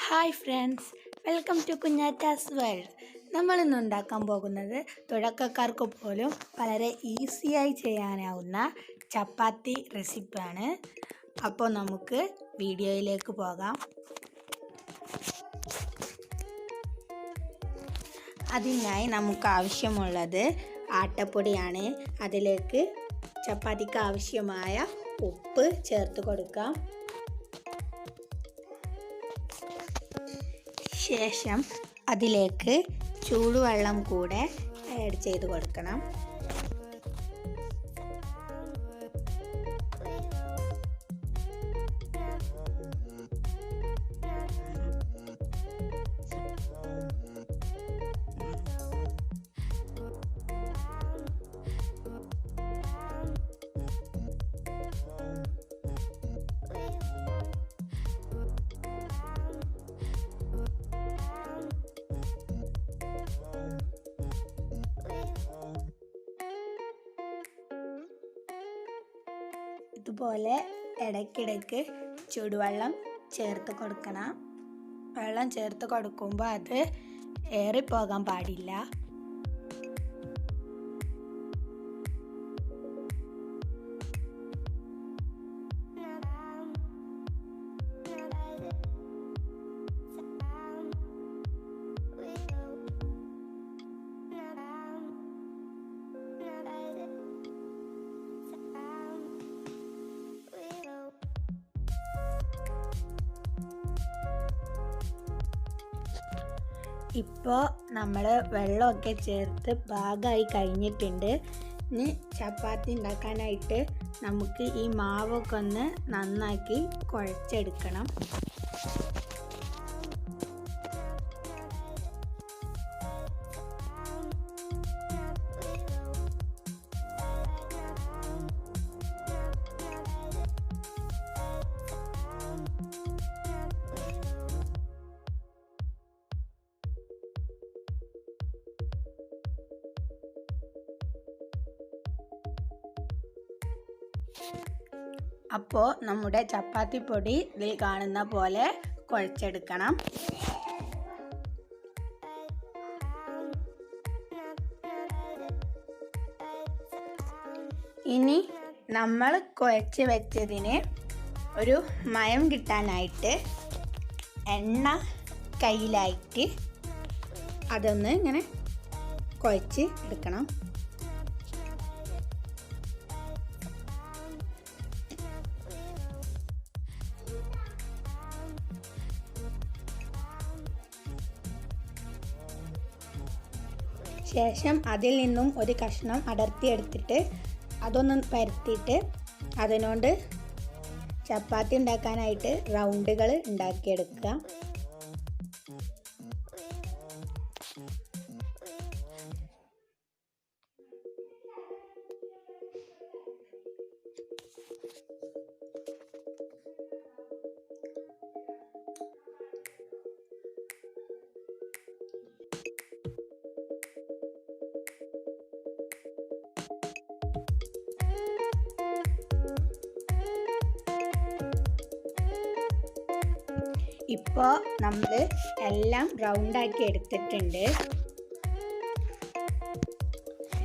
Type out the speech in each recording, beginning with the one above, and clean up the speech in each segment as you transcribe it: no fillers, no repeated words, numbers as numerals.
Hi friends, welcome to Kunjattas world. നമ്മളിന്ന് ഉണ്ടാക്കാൻ പോകുന്നത് തുടക്കക്കാർക്ക് പോലും വളരെ ഈസിയായി ചെയ്യാനാവുന്ന ചപ്പാത്തി റെസിപ്പിയാണ്. അപ്പോൾ നമുക്ക് വീഡിയോയിലേക്ക് പോകാം. അതിനായി നമുക്ക് ആവശ്യമുള്ളത് ആട്ടപ്പൊടിയാണ്. അതിലേക്ക് ചപ്പാത്തിക്ക് ആവശ്യമായ ഉപ്പ് ചേർത്ത് കൊടുക്കാം. ശേഷം അതിലേക്ക് ചൂടുവെള്ളം കൂടെ ആഡ് ചെയ്ത് കൊടുക്കണം. ഇതുപോലെ ഇടയ്ക്കിടയ്ക്ക് ചൂടുവെള്ളം ചേർത്ത് കൊടുക്കണം. വെള്ളം ചേർത്ത് കൊടുക്കുമ്പോൾ അത് ഏറിപ്പോകാൻ പാടില്ല. ഇപ്പോൾ നമ്മൾ വെള്ളമൊക്കെ ചേർത്ത് പാകമായി കഴിഞ്ഞിട്ടുണ്ട്. ഇനി ചപ്പാത്തി ഉണ്ടാക്കാനായിട്ട് നമുക്ക് ഈ മാവൊക്കെ ഒന്ന് നന്നാക്കി കുഴച്ചെടുക്കണം. അപ്പോൾ നമ്മുടെ ചപ്പാത്തി പൊടി ഇതിൽ കാണുന്ന പോലെ കുഴച്ചെടുക്കണം. ഇനി നമ്മൾ കുഴച്ച് വെച്ചതിന് ഒരു മയം കിട്ടാനായിട്ട് എണ്ണ കയ്യിലായിട്ട് അതൊന്ന് ഇങ്ങനെ കുഴച്ച് എടുക്കണം. ശേഷം അതിൽ നിന്നും ഒരു കഷ്ണം അടർത്തിയെടുത്തിട്ട് അതൊന്ന് പരത്തിയിട്ട് അതിനോട് ചപ്പാത്തി ഉണ്ടാക്കാനായിട്ട് റൗണ്ടുകൾ ഉണ്ടാക്കിയെടുക്കുക. ഇപ്പോൾ നമ്മൾ എല്ലാം റൗണ്ടാക്കി എടുത്തിട്ടുണ്ട്.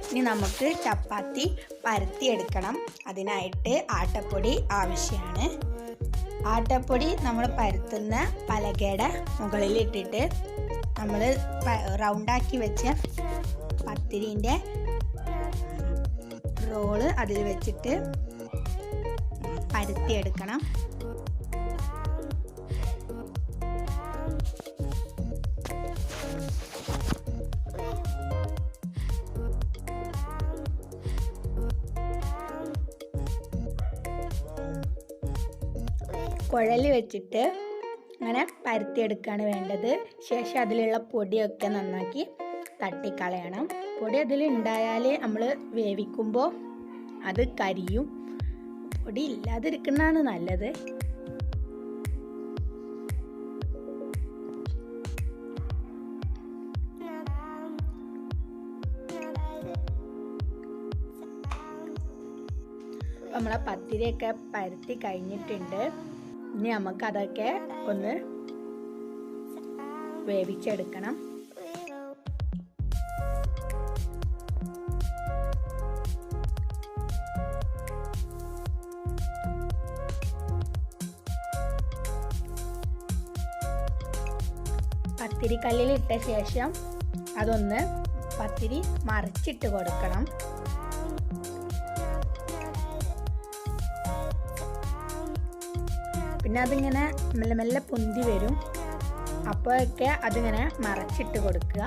ഇനി നമുക്ക് ചപ്പാത്തി പരത്തിയെടുക്കണം. അതിനായിട്ട് ആട്ടപ്പൊടി ആവശ്യമാണ്. ആട്ടപ്പൊടി നമ്മൾ പരത്തുന്ന പലകയുടെ മുകളിലിട്ടിട്ട് നമ്മൾ റൗണ്ടാക്കി വെച്ച പത്തിരിൻ്റെ റോള് അതിൽ വെച്ചിട്ട് പരത്തിയെടുക്കണം. കുഴൽ വെച്ചിട്ട് അങ്ങനെ പരത്തിയെടുക്കുകയാണ് വേണ്ടത്. ശേഷം അതിലുള്ള പൊടിയൊക്കെ നന്നാക്കി തട്ടിക്കളയണം. പൊടി അതിൽ ഉണ്ടായാൽ നമ്മൾ വേവിക്കുമ്പോൾ അത് കരിയും. പൊടി ഇല്ലാതിരിക്കുന്നതാണ് നല്ലത്. നമ്മളെ പത്തിരിയൊക്കെ പരത്തി കഴിഞ്ഞിട്ടുണ്ട്. ഇനി നമുക്കതൊക്കെ ഒന്ന് വേവിച്ചെടുക്കണം. പത്തിരി കല്ലിലിട്ട ശേഷം അതൊന്ന് പത്തിരി മറിച്ചിട്ട് കൊടുക്കണം. പിന്നെ അതിങ്ങനെ മെല്ലെ മെല്ലെ പൊന്തി വരും. അപ്പോഴൊക്കെ അതിങ്ങനെ മറിച്ചിട്ട് കൊടുക്കുക.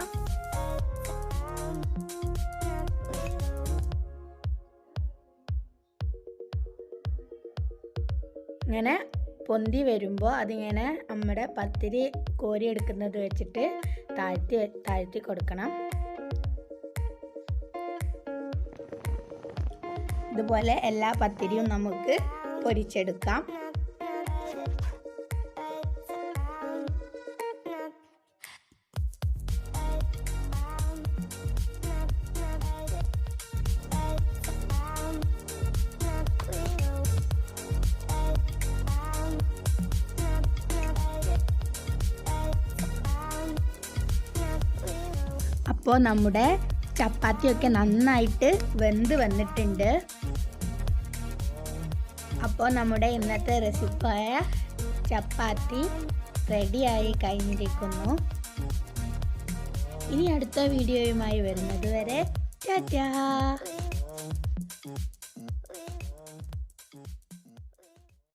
ഇങ്ങനെ പൊന്തി വരുമ്പോൾ അതിങ്ങനെ നമ്മുടെ പത്തിരി കോരിയെടുക്കുന്നത് വെച്ചിട്ട് താഴ്ത്തി കൊടുക്കണം. ഇതുപോലെ എല്ലാ പത്തിരിയും നമുക്ക് പൊരിച്ചെടുക്കാം. അപ്പോൾ നമ്മുടെ ചപ്പാത്തിയൊക്കെ നന്നായിട്ട് വെന്ത് വന്നിട്ടുണ്ട്. അപ്പോൾ നമ്മുടെ ഇന്നത്തെ റെസിപ്പിയായ ചപ്പാത്തി റെഡിയായി കഴിഞ്ഞിരിക്കുന്നു. ഇനി അടുത്ത വീഡിയോയുമായി വരുന്നത് വരെ ടാറ്റാ.